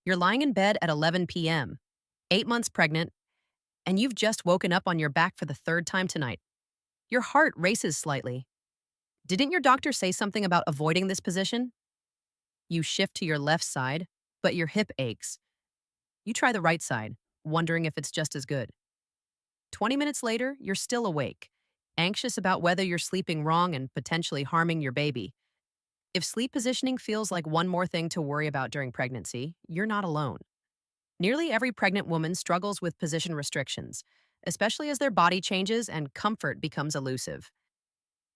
You're lying in bed at 11 p.m., 8 months pregnant, and you've just woken up on your back for the third time tonight. Your heart races slightly. Didn't your doctor say something about avoiding this position? You shift to your left side, but your hip aches. You try the right side, wondering if it's just as good. 20 minutes later, you're still awake, anxious about whether you're sleeping wrong and potentially harming your baby. If sleep positioning feels like one more thing to worry about during pregnancy, you're not alone. Nearly every pregnant woman struggles with position restrictions, especially as their body changes and comfort becomes elusive.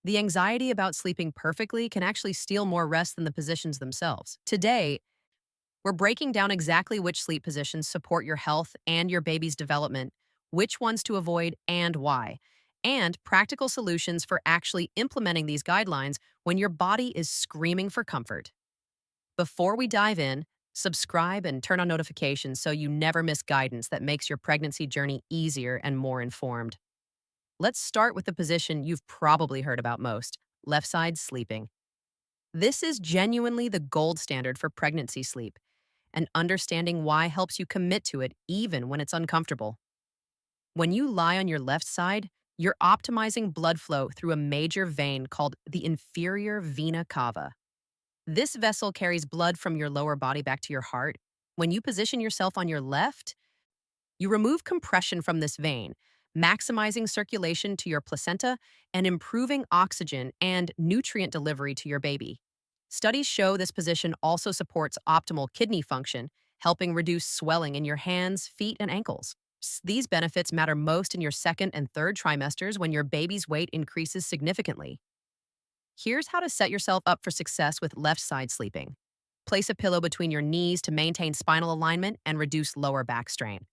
The anxiety about sleeping perfectly can actually steal more rest than the positions themselves. Today, we're breaking down exactly which sleep positions support your health and your baby's development, which ones to avoid and why, and practical solutions for actually implementing these guidelines when your body is screaming for comfort. Before we dive in, subscribe and turn on notifications so you never miss guidance that makes your pregnancy journey easier and more informed. Let's start with the position you've probably heard about most: left side sleeping. This is genuinely the gold standard for pregnancy sleep, and understanding why helps you commit to it even when it's uncomfortable. When you lie on your left side, you're optimizing blood flow through a major vein called the inferior vena cava. This vessel carries blood from your lower body back to your heart. When you position yourself on your left, you remove compression from this vein, maximizing circulation to your placenta and improving oxygen and nutrient delivery to your baby. Studies show this position also supports optimal kidney function, helping reduce swelling in your hands, feet, and ankles. These benefits matter most in your second and third trimesters when your baby's weight increases significantly. Here's how to set yourself up for success with left side sleeping. Place a pillow between your knees to maintain spinal alignment and reduce lower back strain.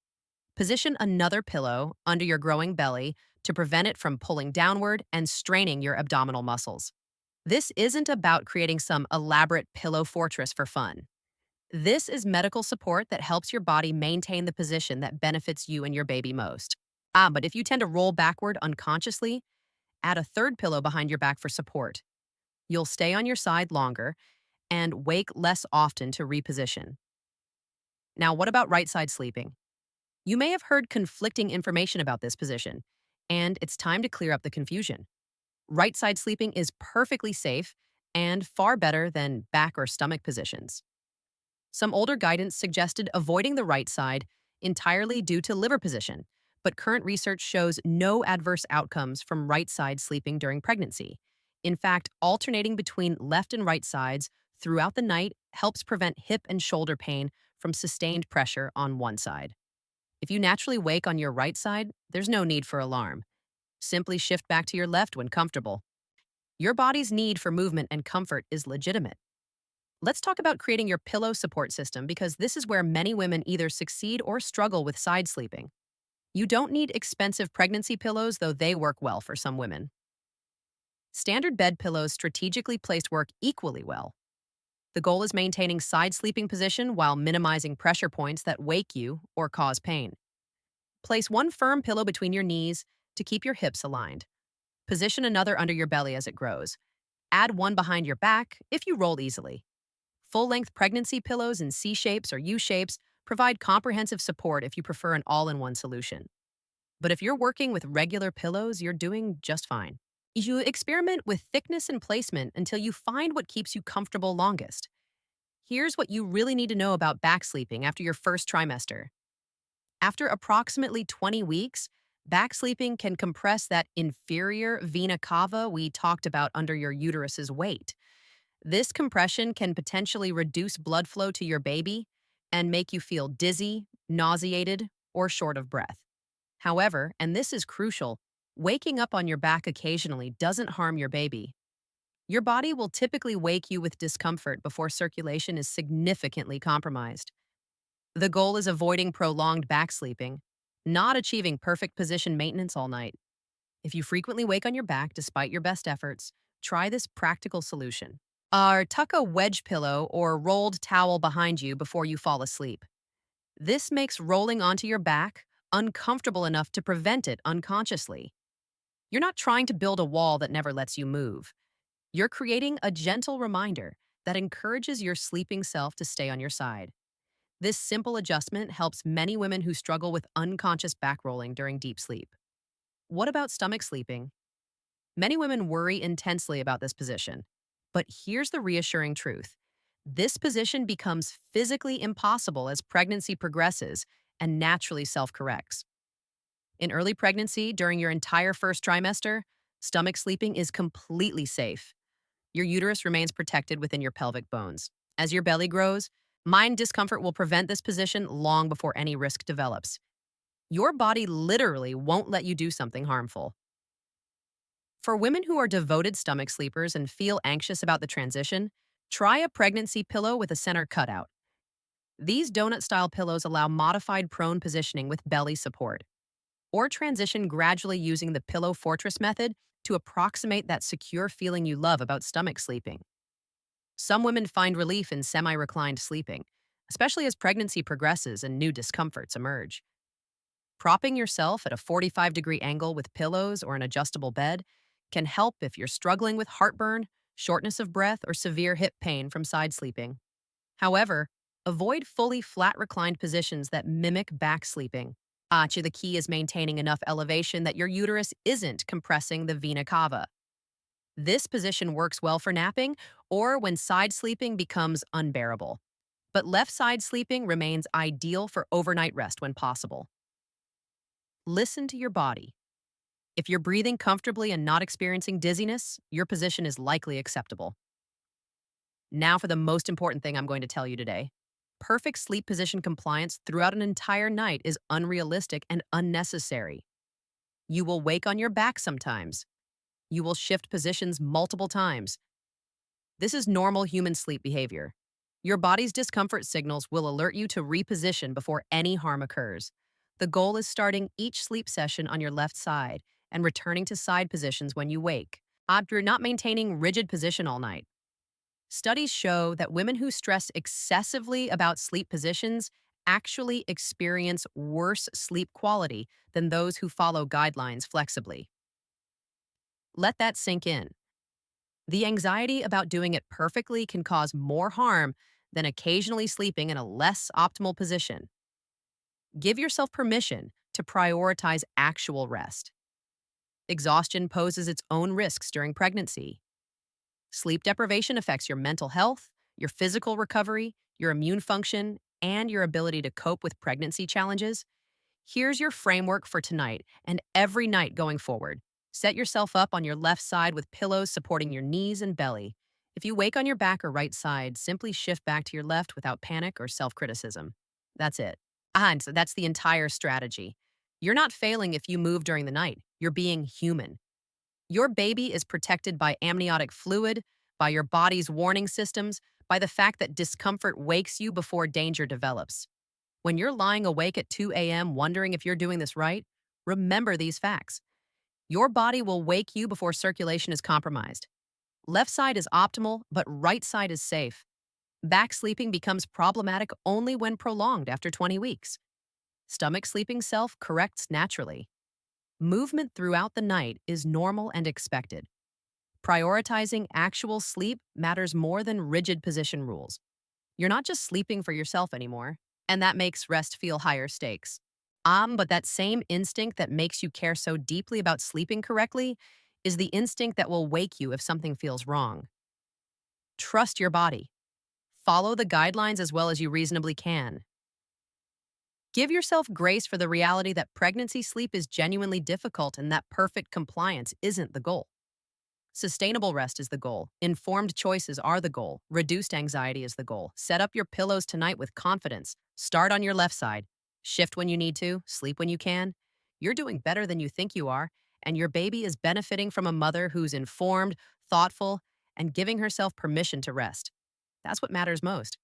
Position another pillow under your growing belly to prevent it from pulling downward and straining your abdominal muscles. This isn't about creating some elaborate pillow fortress for fun. This is medical support that helps your body maintain the position that benefits you and your baby most. But if you tend to roll backward unconsciously, add a third pillow behind your back for support. You'll stay on your side longer and wake less often to reposition. Now, what about right side sleeping? You may have heard conflicting information about this position, and it's time to clear up the confusion. Right side sleeping is perfectly safe and far better than back or stomach positions. Some older guidance suggested avoiding the right side entirely due to liver position, but current research shows no adverse outcomes from right side sleeping during pregnancy. In fact, alternating between left and right sides throughout the night helps prevent hip and shoulder pain from sustained pressure on one side. If you naturally wake on your right side, there's no need for alarm. Simply shift back to your left when comfortable. Your body's need for movement and comfort is legitimate. Let's talk about creating your pillow support system because this is where many women either succeed or struggle with side sleeping. You don't need expensive pregnancy pillows, though they work well for some women. Standard bed pillows strategically placed work equally well. The goal is maintaining side sleeping position while minimizing pressure points that wake you or cause pain. Place one firm pillow between your knees to keep your hips aligned. Position another under your belly as it grows. Add one behind your back if you roll easily. Full-length pregnancy pillows in C shapes or U shapes provide comprehensive support if you prefer an all-in-one solution. But if you're working with regular pillows, you're doing just fine. You experiment with thickness and placement until you find what keeps you comfortable longest. Here's what you really need to know about back sleeping after your first trimester. After approximately 20 weeks, back sleeping can compress that inferior vena cava we talked about under your uterus's weight. This compression can potentially reduce blood flow to your baby and make you feel dizzy, nauseated, or short of breath. However, and this is crucial, waking up on your back occasionally doesn't harm your baby. Your body will typically wake you with discomfort before circulation is significantly compromised. The goal is avoiding prolonged back sleeping, not achieving perfect position maintenance all night. If you frequently wake on your back despite your best efforts, try this practical solution. Tuck a wedge pillow or rolled towel behind you before you fall asleep. This makes rolling onto your back uncomfortable enough to prevent it unconsciously. You're not trying to build a wall that never lets you move. You're creating a gentle reminder that encourages your sleeping self to stay on your side. This simple adjustment helps many women who struggle with unconscious back rolling during deep sleep. What about stomach sleeping? Many women worry intensely about this position. But here's the reassuring truth. This position becomes physically impossible as pregnancy progresses and naturally self corrects. In early pregnancy, during your entire first trimester, stomach sleeping is completely safe. Your uterus remains protected within your pelvic bones. As your belly grows, mind discomfort will prevent this position long before any risk develops. Your body literally won't let you do something harmful. For women who are devoted stomach sleepers and feel anxious about the transition, try a pregnancy pillow with a center cutout. These donut style pillows allow modified prone positioning with belly support, or transition gradually using the pillow fortress method to approximate that secure feeling you love about stomach sleeping. Some women find relief in semi reclined sleeping, especially as pregnancy progresses and new discomforts emerge. Propping yourself at a 45-degree angle with pillows or an adjustable bed can help if you're struggling with heartburn, shortness of breath, or severe hip pain from side sleeping. However, avoid fully flat reclined positions that mimic back sleeping. The key is maintaining enough elevation that your uterus isn't compressing the vena cava. This position works well for napping or when side sleeping becomes unbearable. But left side sleeping remains ideal for overnight rest when possible. Listen to your body. If you're breathing comfortably and not experiencing dizziness, your position is likely acceptable. Now for the most important thing I'm going to tell you today. Perfect sleep position compliance throughout an entire night is unrealistic and unnecessary. You will wake on your back sometimes. You will shift positions multiple times. This is normal human sleep behavior. Your body's discomfort signals will alert you to reposition before any harm occurs. The goal is starting each sleep session on your left side and returning to side positions when you wake. You're not maintaining rigid position all night. Studies show that women who stress excessively about sleep positions actually experience worse sleep quality than those who follow guidelines flexibly. Let that sink in. The anxiety about doing it perfectly can cause more harm than occasionally sleeping in a less optimal position. Give yourself permission to prioritize actual rest. Exhaustion poses its own risks during pregnancy. Sleep deprivation affects your mental health, your physical recovery, your immune function, and your ability to cope with pregnancy challenges. Here's your framework for tonight and every night going forward. Set yourself up on your left side with pillows supporting your knees and belly. If you wake on your back or right side, simply shift back to your left without panic or self-criticism. That's it. And so that's the entire strategy. You're not failing if you move during the night. You're being human. Your baby is protected by amniotic fluid, by your body's warning systems, by the fact that discomfort wakes you before danger develops. When you're lying awake at 2 a.m. wondering if you're doing this right, remember these facts. Your body will wake you before circulation is compromised. Left side is optimal, but right side is safe. Back sleeping becomes problematic only when prolonged after 20 weeks. Stomach sleeping self-corrects naturally. Movement throughout the night is normal and expected. Prioritizing actual sleep matters more than rigid position rules. You're not just sleeping for yourself anymore, and that makes rest feel higher stakes. But that same instinct that makes you care so deeply about sleeping correctly is the instinct that will wake you if something feels wrong. Trust your body. Follow the guidelines as well as you reasonably can. Give yourself grace for the reality that pregnancy sleep is genuinely difficult and that perfect compliance isn't the goal. Sustainable rest is the goal. Informed choices are the goal. Reduced anxiety is the goal. Set up your pillows tonight with confidence. Start on your left side. Shift when you need to. Sleep when you can. You're doing better than you think you are, and your baby is benefiting from a mother who's informed, thoughtful, and giving herself permission to rest. That's what matters most.